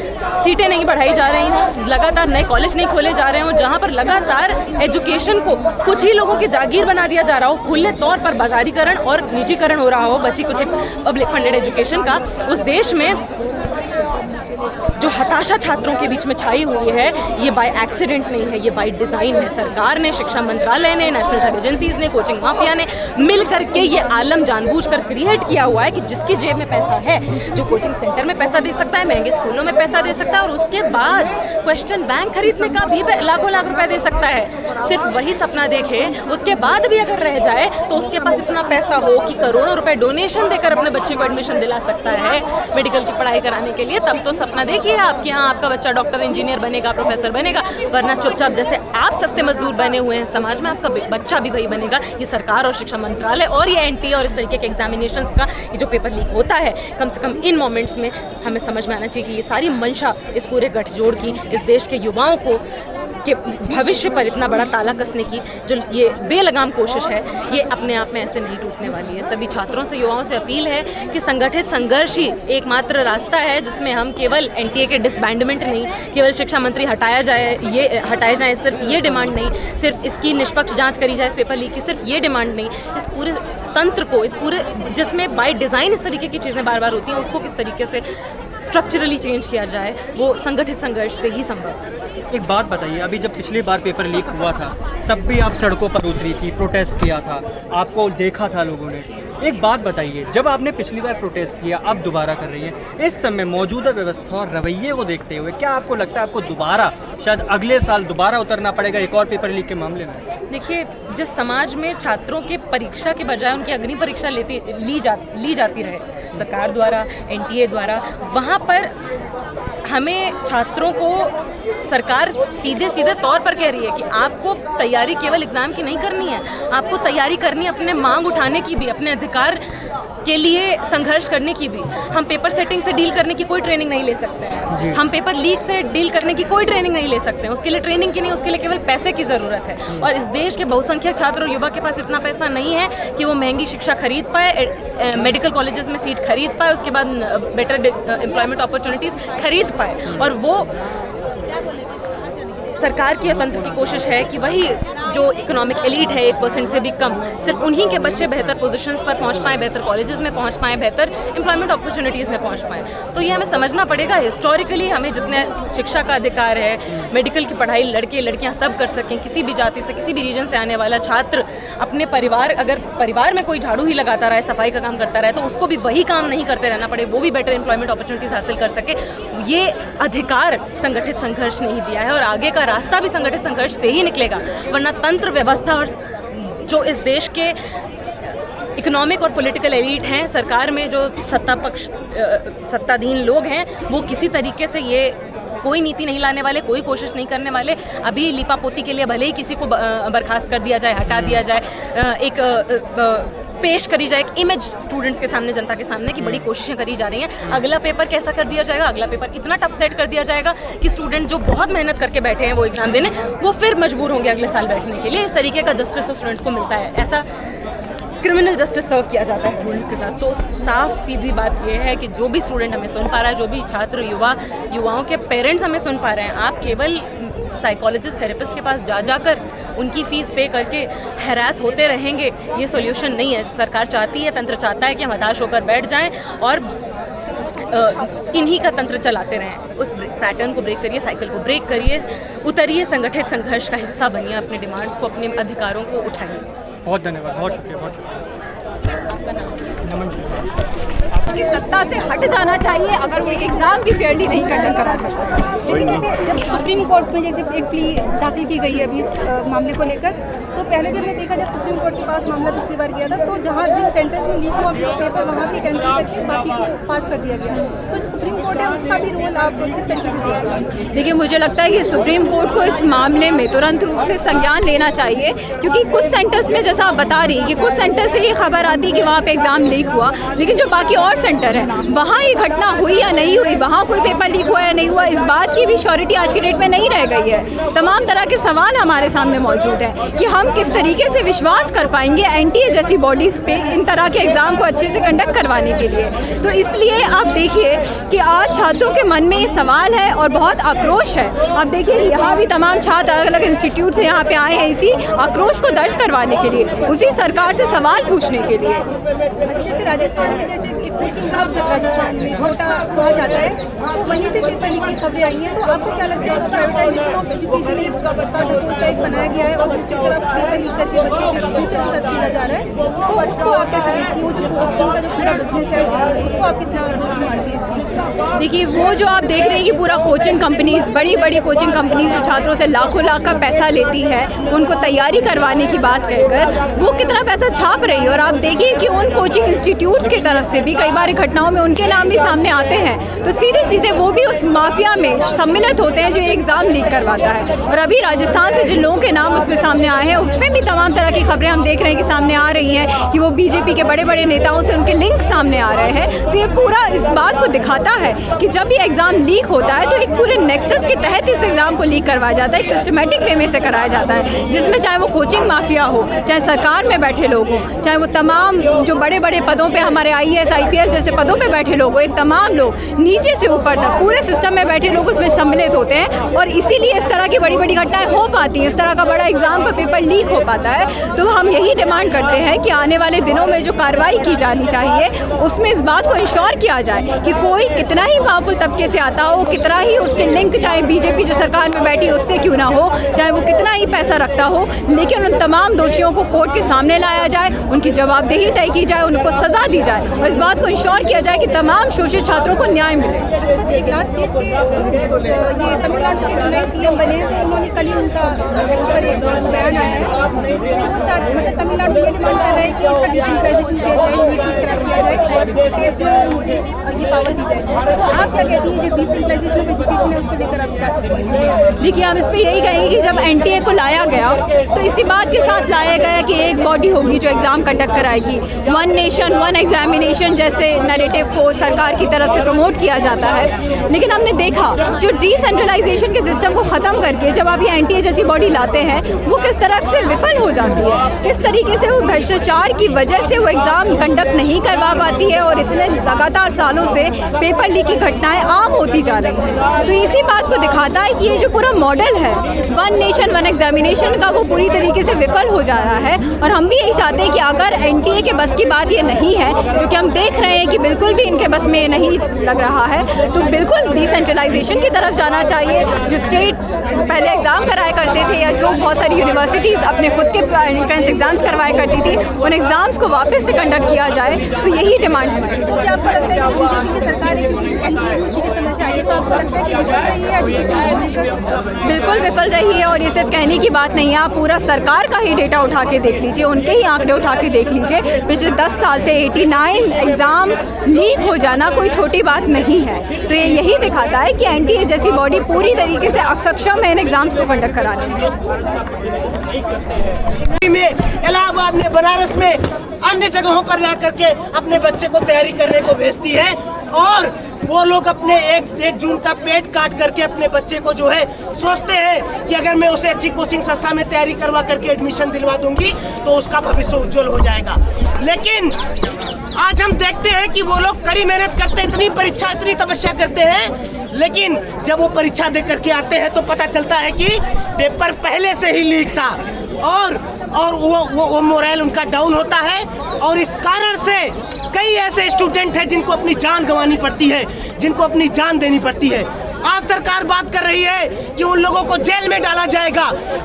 सीटें नहीं बढ़ाई जा रही हों, लगातार नए कॉलेज नहीं खोले जा रहे हों, जहाँ पर लगातार एजुकेशन को कुछ ही लोगों की जागीर बना दिया जा रहा हो, खुले तौर पर बाजारीकरण और निजीकरण हो रहा हो बची कुछ पब्लिक फंडेड एजुकेशन का, उस देश में जो हताशा छात्रों के बीच में छाई हुई है, ये बाय एक्सीडेंट नहीं है, ये बाय डिज़ाइन है। सरकार ने, शिक्षा मंत्रालय ने, नेशनल सब एजेंसीज ने, कोचिंग माफिया ने मिल करके ये आलम जानबूझकर क्रिएट किया हुआ है कि जिसकी जेब में पैसा है, जो कोचिंग सेंटर में पैसा दे सकता है, महंगे स्कूलों में पैसा दे सकता है और उसके बाद क्वेश्चन बैंक खरीदने का भी लाखों लाख रुपए दे सकता है। सिर्फ वही सपना देखे, उसके बाद भी अगर रह जाए तो उसके पास इतना पैसा हो कि करोड़ों रुपए डोनेशन देकर अपने बच्चे को एडमिशन दिला सकता है मेडिकल की पढ़ाई कराने के लिए, तब तो सपना देखिए आप कि हाँ आपका बच्चा डॉक्टर, इंजीनियर बनेगा, प्रोफेसर बनेगा। वरना चुपचाप जैसे आप सस्ते मजदूर बने हुए हैं समाज में, आपका बच्चा भी वही बनेगा। ये सरकार और शिक्षा मंत्रालय और ये एनटीए और इस तरीके के एग्जामिनेशंस का ये जो पेपर लीक होता है, कम से कम इन मोमेंट्स में हमें समझ में आना चाहिए कि ये सारी मंशा इस पूरे गठजोड़ की, इस देश के युवाओं को के भविष्य पर इतना बड़ा ताला कसने की जो ये बेलगाम कोशिश है, ये अपने आप में ऐसे नहीं टूटने वाली है। सभी छात्रों से, युवाओं से अपील है कि संगठित संघर्ष ही एकमात्र रास्ता है जिसमें हम केवल एनटीए के डिसबैंडमेंट नहीं, केवल शिक्षा मंत्री हटाए जाए सिर्फ ये डिमांड नहीं, सिर्फ इसकी निष्पक्ष जांच करी जाए इस पेपर लीक की, सिर्फ ये डिमांड नहीं, इस पूरे तंत्र को, इस पूरे जिसमें बाय डिज़ाइन इस तरीके की चीज़ें बार बार होती हैं, उसको किस तरीके से स्ट्रक्चरली चेंज किया जाए, वो संगठित संघर्ष से ही संभव है। एक बात बताइए, अभी जब पिछली बार पेपर लीक हुआ था तब भी आप सड़कों पर उतरी थी, प्रोटेस्ट किया था, आपको देखा था लोगों ने। एक बात बताइए, जब आपने पिछली बार प्रोटेस्ट किया, अब दोबारा कर रही है, इस समय मौजूदा व्यवस्था और रवैये को देखते हुए क्या आपको लगता है आपको दोबारा शायद अगले साल दोबारा उतरना पड़ेगा एक और पेपर लीक के मामले में? देखिए, जिस समाज में छात्रों के परीक्षा के बजाय उनकी अग्नि परीक्षा ली जाती रहे सरकार द्वारा, एनटीए द्वारा, वहाँ पर हमें छात्रों को सरकार सीधे तौर पर कह रही है कि आपको तैयारी केवल एग्ज़ाम की नहीं करनी है, आपको तैयारी करनी है अपने मांग उठाने की भी, अपने अधिकार के लिए संघर्ष करने की भी। हम पेपर सेटिंग से डील करने की कोई ट्रेनिंग नहीं ले सकते हैं, हम पेपर लीक से डील करने की कोई ट्रेनिंग नहीं ले सकते हैं, उसके लिए ट्रेनिंग की नहीं, उसके लिए केवल पैसे की ज़रूरत है। और इस देश के बहुसंख्यक छात्र और युवा के पास इतना पैसा नहीं है कि वो महंगी शिक्षा खरीद पाए, मेडिकल कॉलेजेस में सीट खरीद पाए, उसके बाद बेटर एम्प्लॉयमेंट अपॉर्चुनिटीज़ खरीद पाए। और वो सरकार की तंत्र की कोशिश है कि वही जो इकोनॉमिक एलीट है 1% से भी कम, सिर्फ उन्हीं के बच्चे बेहतर पोजीशंस पर पहुंच पाएँ, बेहतर कॉलेजेस में पहुंच पाएँ, बेहतर एम्प्लॉयमेंट अपॉर्चुनिटीज़ में पहुंच पाएँ। तो ये हमें समझना पड़ेगा, हिस्टोरिकली हमें जितने शिक्षा का अधिकार है, मेडिकल की पढ़ाई लड़के लड़कियां सब कर सकें, किसी भी जाति से, किसी भी रीजन से आने वाला छात्र अपने अगर परिवार में कोई झाड़ू ही लगाता रहे, सफाई का काम करता रहे, तो उसको भी वही काम नहीं करते रहना पड़े, वो भी बेटर एम्प्लॉयमेंट अपॉर्चुनिटीज़ हासिल कर सके। ये अधिकार संगठित संघर्ष ने ही दिया है और आगे का रास्ता भी संगठित संघर्ष से ही निकलेगा। वरना तंत्र व्यवस्था और जो इस देश के इकोनॉमिक और पॉलिटिकल एलीट हैं, सरकार में जो सत्ताधीन लोग हैं, वो किसी तरीके से ये कोई नीति नहीं लाने वाले, कोई कोशिश नहीं करने वाले। अभी लिपापोती के लिए भले ही किसी को बर्खास्त कर दिया जाए, हटा दिया जाए, पेश करी जाए एक इमेज स्टूडेंट्स के सामने, जनता के सामने की बड़ी कोशिशें करी जा रही हैं। अगला पेपर कैसा कर दिया जाएगा, अगला पेपर इतना टफ सेट कर दिया जाएगा कि स्टूडेंट जो बहुत मेहनत करके बैठे हैं वो एग्ज़ाम देने, वो फिर मजबूर होंगे अगले साल बैठने के लिए। इस तरीके का जस्टिस तो स्टूडेंट्स को मिलता है, ऐसा क्रिमिनल जस्टिस सर्व किया जाता है स्टूडेंट्स के साथ। तो साफ सीधी बात यह है कि जो भी स्टूडेंट हमें सुन पा रहा है, जो भी छात्र युवाओं के पेरेंट्स हमें सुन पा रहे हैं, आप केवल साइकोलॉजिस्ट, थेरेपिस्ट के पास जा उनकी फ़ीस पे करके हैरास होते रहेंगे, ये सोल्यूशन नहीं है। सरकार चाहती है, तंत्र चाहता है कि हम हताश होकर बैठ जाएं और इन्हीं का तंत्र चलाते रहें। उस पैटर्न को ब्रेक करिए, साइकिल को ब्रेक करिए, उतरिए, संगठित संघर्ष का हिस्सा बनिए, अपने डिमांड्स को, अपने अधिकारों को उठाइए। बहुत धन्यवाद, बहुत शुक्रिया, बहुत शुक्रिया। आपका नाम? नमन जी। की सत्ता से हट जाना चाहिए अगर वो एक एग्ज़ाम भी फेयरली नहीं कंडक्ट करा सकते। लेकिन जैसे जब सुप्रीम कोर्ट में जैसे एक प्ली दाखिल की गई है अभी इस मामले को लेकर, तो पहले जब मैं देखा जब सुप्रीम कोर्ट के पास मामला पिछली बार गया था, तो जहाँ जिस सेंटेंस में लीक हुआ पेपर वहाँ की कैंसिल करके बाकी को पास कर दिया गया। तो जो सुप्रीम कोर्ट है उसका भी रोल आप किस तरीके से देख रहे हैं? देखिए, मुझे लगता है कि सुप्रीम कोर्ट को इस मामले में तुरंत रूप से संज्ञान लेना चाहिए, क्योंकि कुछ सेंटर्स में जैसा आप बता रही कि कुछ सेंटर से ये खबर आती कि वहाँ पे एग्ज़ाम लीक हुआ, लेकिन जो बाकी और सेंटर है वहाँ ये घटना हुई या नहीं हुई, वहाँ कोई पेपर लीक हुआ या नहीं हुआ, इस बात की भी श्योरिटी आज की डेट में नहीं रह गई है। तमाम तरह के सवाल हमारे सामने मौजूद हैं कि हम किस तरीके से विश्वास कर पाएंगे एनटीए जैसी बॉडीज़ पे इन तरह के एग्ज़ाम को अच्छे से कंडक्ट करवाने के लिए। तो इसलिए आप देखिए कि आज छात्रों के मन में ये सवाल है और बहुत आक्रोश है। आप देखिए यहाँ भी तमाम छात्र अलग अलग इंस्टीट्यूट से यहाँ पे आए हैं इसी आक्रोश को दर्ज करवाने के लिए। उसी सरकार से सवाल पूछने के लिए। जैसे राजस्थान में जैसे एक कोचिंग हब राजस्थान में कोटा कहा जाता है, तो वहीं से पेपर लीक की खबरें आई हैं। तो आपको क्या लगता है प्राइवेटाइजेशन ऑफ एजुकेशन एक बनाया गया है और दूसरी तरफ पेपर लीक करके बच्चे के फ्यूचर के साथ किया जा रहा है, तो उसको आप कैसे देखती हो? उनका जो पूरा बिजनेस है उसको आप कितना रोक मारती है? देखिए, वो जो आप देख रहे हैं कि पूरा कोचिंग कंपनीज, बड़ी बड़ी कोचिंग कंपनीज जो छात्रों से लाखों लाख का पैसा लेती है उनको तैयारी करवाने की बात कहकर, वो कितना पैसा छाप रही है। और आप देखिए कि उन कोचिंग इंस्टीट्यूट्स की तरफ से भी कई बार घटनाओं में उनके नाम भी सामने आते हैं, तो सीधे सीधे वो भी उस माफिया में सम्मिलित होते हैं जो एग्ज़ाम लीक करवाता है। और अभी राजस्थान से जिन लोगों के नाम उसमें सामने आए हैं उसमें भी तमाम तरह की खबरें हम देख रहे हैं कि सामने आ रही हैं कि वो बीजेपी के बड़े बड़े नेताओं से उनके लिंक सामने आ रहे हैं। तो ये पूरा इस बात को दिखाता है कि जब ये एग्ज़ाम लीक होता है तो एक पूरे नेक्सस के तहत इस एग्ज़ाम को लीक करवाया जाता है, एक सिस्टमेटिक वे में से कराया जाता है, जिसमें चाहे वो कोचिंग माफिया हो, चाहे सरकार में बैठे लोग हों, चाहे वो तमाम जो बड़े बड़े पदों पे हमारे IAS IPS जैसे पदों पे बैठे लोग हो, एक तमाम लोग नीचे से ऊपर तक पूरे सिस्टम में बैठे लोग उसमें सम्मिलित होते हैं। और इसीलिए इस तरह की बड़ी बड़ी घटनाएं हो पाती हैं, इस तरह का बड़ा एग्जाम का पेपर लीक हो पाता है। तो हम यही डिमांड करते हैं कि आने वाले दिनों में जो कार्रवाई की जानी चाहिए उसमें इस बात को इंश्योर किया जाए कि कोई कितना ही पावरफुल तबके से आता हो, कितना ही उसके लिंक चाहे बीजेपी जो सरकार में बैठी उससे क्यों ना हो, चाहे वो कितना ही पैसा रखता हो, लेकिन उन तमाम दोषियों को कोर्ट के सामने लाया जाए, उनकी जवाबदेही तय की जाए, उनको सजा दी जाए और इस बात को इंश्योर किया जाए कि तमाम शोषित छात्रों को न्याय मिले। एक लास्ट चीज़ कि ये तमिलनाडु के नए CM बने हैं, तो उन्होंने कल ही उनका पर एक बयान आया है, मतलब तमिलनाडु ये डिमांड कर रहा है कि डिसेंट्रलाइजेशन किया जाए, नीट क्रैक किया जाए और स्टेट में ये पावर दी जाए। तो आप क्या कहती हैं, जो डिसेंट्रलाइजेशन ऑफ एजुकेशन है उसको लेकर आप क्या कहती हैं? देखिए, हम इस पर यही कहेंगे कि जब NTA को लाया गया तो इसी बात के साथ लाया गया कि एक बॉडी होगी जो एग्ज़ाम कंडक्ट कराएगी, वन नेशन वन एग्जामिनेशन जैसे नैरेटिव को सरकार की तरफ से प्रमोट किया जाता है। लेकिन हमने देखा जो डिसेंट्रलाइजेशन के सिस्टम को ख़त्म करके जब आप ये NTA जैसी बॉडी लाते हैं वो किस तरह से विफल हो जाती है, किस तरीके से वो भ्रष्टाचार की वजह से वो एग्ज़ाम कंडक्ट नहीं करवा पाती है और इतने लगातार सालों से पेपर लीक की घटनाएं आम होती जा रही हैं। तो इसी बात को दिखाता है कि ये जो पूरा मॉडल है वन नेशन वन एग्जामिनेशन का वो पूरी तरीके से विफल हो जा रहा है। और हम भी यही चाहते हैं कि अगर NTA के बस की बात ये नहीं है, जो कि हम देख रहे हैं कि बिल्कुल भी इनके बस में नहीं लग रहा है, तो बिल्कुल डिसेंट्रलाइजेशन की तरफ जाना चाहिए। जो स्टेट पहले एग्ज़ाम कराया करते थे या जो बहुत सारी यूनिवर्सिटीज़ अपने खुद के एंट्रेंस एग्जाम्स करवाया करती थी, उन एग्ज़ाम्स को वापस से कंडक्ट किया जाए, तो यही डिमांड है। क्या आपको लगता है कि बीजेपी की सरकार की समस्या आई है, तो आपको लगता है कि विफल रही है? बिल्कुल विफल रही है और ये सिर्फ कहने की बात नहीं है, आप पूरा सरकार का ही डेटा उठा के देख लीजिए, उनके ही आंकड़े उठा के देख लीजिए। पिछले 10 साल से 89 एग्ज़ाम लीक हो जाना कोई छोटी बात नहीं है। तो ये यही दिखाता है कि NTA जैसी बॉडी पूरी तरीके से अक्षम है इन एग्ज़ाम्स को कंडक्ट कराने में, इलाहाबाद में, बनारस में, अन्य जगहों पर जा करके अपने बच्चे को तैयारी करने को भेजती है। और वो लोग अपने 1 जून का पेट काट करके अपने बच्चे को जो है सोचते हैं कि अगर मैं उसे अच्छी कोचिंग संस्था में तैयारी करवा करके एडमिशन दिलवा दूंगी तो उसका भविष्य उज्जवल हो जाएगा। लेकिन आज हम देखते हैं कि वो लोग कड़ी मेहनत करते हैं, इतनी परीक्षा, इतनी तपस्या करते हैं, लेकिन जब वो परीक्षा दे करके आते हैं तो पता चलता है कि पेपर पहले से ही लीक था और वो मोरल उनका डाउन होता है। और इस कारण से कई ऐसे स्टूडेंट हैं जिनको अपनी जान गंवानी पड़ती है, जिनको अपनी जान देनी पड़ती है। आज सरकार बात कर रही है कि उन लोगों को जेल में डाला जाएगा।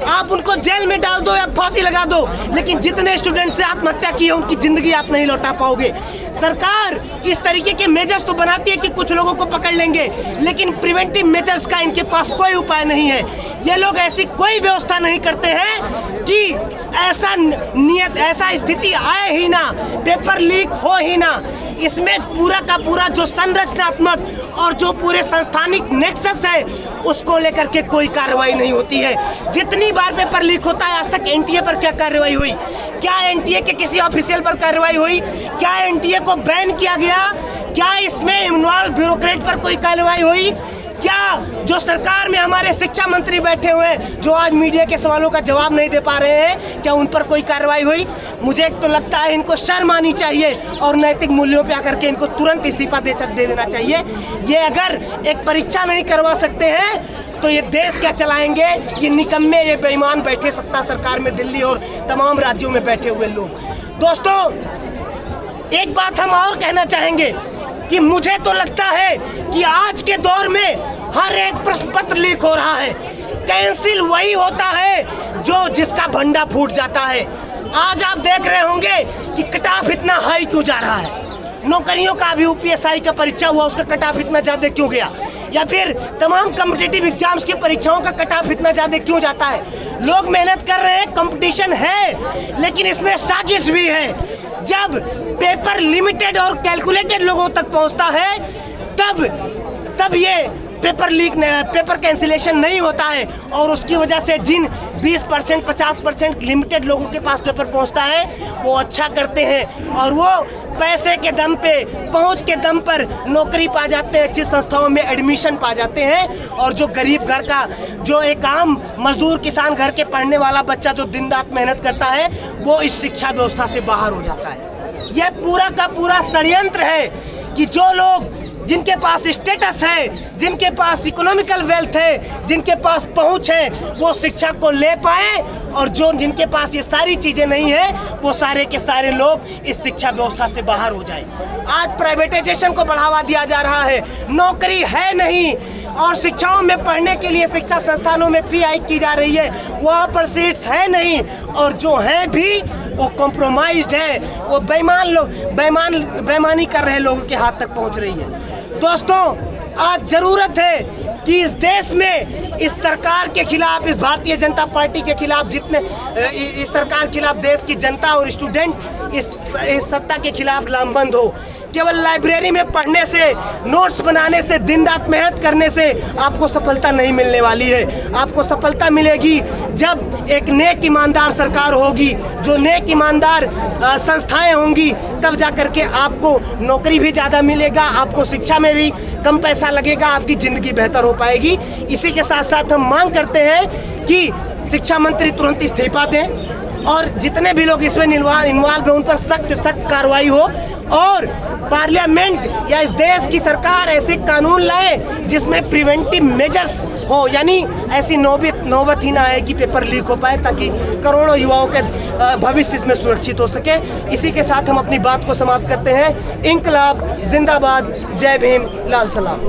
आप उनको जेल में डाल दो या फांसी लगा दो, लेकिन जितने स्टूडेंट से आत्महत्या की है उनकी जिंदगी आप नहीं लौटा पाओगे। सरकार इस तरीके के मेजर्स तो बनाती है कि कुछ लोगों को पकड़ लेंगे, लेकिन प्रिवेंटिव मेजर्स का इनके पास कोई उपाय नहीं है। ये लोग ऐसी कोई व्यवस्था नहीं करते हैं कि ऐसा नियत, ऐसा स्थिति आए ही ना, पेपर लीक हो ही ना। इसमें पूरा का पूरा जो संरचनात्मक और जो पूरे संस्थानिक नेक्सस है उसको लेकर के कोई कार्रवाई नहीं होती है। जितनी बार पेपर लीक होता है, आज तक NTA पर क्या कार्रवाई हुई? क्या NTA के किसी ऑफिशियल पर कार्रवाई हुई? क्या NTA को बैन किया गया? क्या इसमें इन्वॉल्व ब्यूरोक्रेट पर कोई कार्रवाई हुई? क्या जो सरकार में हमारे शिक्षा मंत्री बैठे हुए हैं जो आज मीडिया के सवालों का जवाब नहीं दे पा रहे हैं, क्या उन पर कोई कार्रवाई हुई? मुझे तो लगता है इनको शर्म आनी चाहिए और नैतिक मूल्यों पे आकर के इनको तुरंत इस्तीफा दे देना चाहिए। ये अगर एक परीक्षा नहीं करवा सकते हैं तो ये देश क्या चलाएंगे? ये निकम्मे, ये बेईमान बैठे सत्ता सरकार में, दिल्ली और तमाम राज्यों में बैठे हुए लोग। दोस्तों, एक बात हम और कहना चाहेंगे कि मुझे तो लगता है कि आज के दौर में हर एक प्रश्न पत्र लीक हो रहा है। कैंसिल वही होता है जो जिसका भंडा फूट जाता है। आज आप देख रहे होंगे कि कट ऑफ इतना हाई क्यों जा रहा है। नौकरियों का भी यूपीएससी का परीक्षा हुआ, उसका कट ऑफ इतना ज़्यादा क्यों गया, या फिर तमाम कॉम्पिटिटिव एग्जाम्स की परीक्षाओं का कट ऑफ इतना ज़्यादा क्यों जाता है। लोग मेहनत कर रहे हैं, कंपटीशन है, लेकिन इसमें साजिश भी है। जब पेपर लिमिटेड और कैलकुलेटेड लोगों तक पहुंचता है तब ये पेपर कैंसिलेशन नहीं होता है, और उसकी वजह से जिन 20% 50% लिमिटेड लोगों के पास पेपर पहुंचता है वो अच्छा करते हैं, और वो पैसे के दम पे, पहुंच के दम पर नौकरी पा जाते हैं, अच्छी संस्थाओं में एडमिशन पा जाते हैं। और जो गरीब घर का, जो एक आम मजदूर किसान घर के पढ़ने वाला बच्चा जो दिन रात मेहनत करता है, वो इस शिक्षा व्यवस्था से बाहर हो जाता है। यह पूरा का पूरा षड्यंत्र है कि जो लोग, जिनके पास स्टेटस है, जिनके पास इकोनॉमिकल वेल्थ है, जिनके पास पहुंच है, वो शिक्षा को ले पाए, और जो जिनके पास ये सारी चीज़ें नहीं है, वो सारे के सारे लोग इस शिक्षा व्यवस्था से बाहर हो जाए। आज प्राइवेटाइजेशन को बढ़ावा दिया जा रहा है, नौकरी है नहीं, और शिक्षाओं में पढ़ने के लिए शिक्षा संस्थानों में फी हाइक की जा रही है, वहाँ पर सीट्स है नहीं, और जो हैं भी वो कॉम्प्रोमाइज्ड है, वो बेईमान लोग, बेईमानी कर रहे लोगों के हाथ तक पहुँच रही है। दोस्तों, आज ज़रूरत है कि इस देश में इस सरकार के खिलाफ, इस भारतीय जनता पार्टी के खिलाफ, जितने इस सरकार के खिलाफ देश की जनता और स्टूडेंट इस सत्ता के खिलाफ लामबंद हो। केवल लाइब्रेरी में पढ़ने से, नोट्स बनाने से, दिन रात मेहनत करने से आपको सफलता नहीं मिलने वाली है। आपको सफलता मिलेगी जब एक नेक ईमानदार सरकार होगी, जो नेक ईमानदार संस्थाएं होंगी, तब जा कर के आपको नौकरी भी ज़्यादा मिलेगा, आपको शिक्षा में भी कम पैसा लगेगा, आपकी ज़िंदगी बेहतर हो पाएगी। इसी के साथ साथ हम मांग करते हैं कि शिक्षा मंत्री तुरंत इस्तीफा दें, और जितने भी लोग इसमें इन्वॉल्व हैं उन पर सख्त कार्रवाई हो, और पार्लियामेंट या इस देश की सरकार ऐसे कानून लाए जिसमें प्रिवेंटिव मेजर्स हो, यानी ऐसी नौबत ही ना आए कि पेपर लीक हो पाए, ताकि करोड़ों युवाओं के भविष्य इसमें सुरक्षित हो सके। इसी के साथ हम अपनी बात को समाप्त करते हैं। इंकलाब जिंदाबाद, जय भीम, लाल सलाम।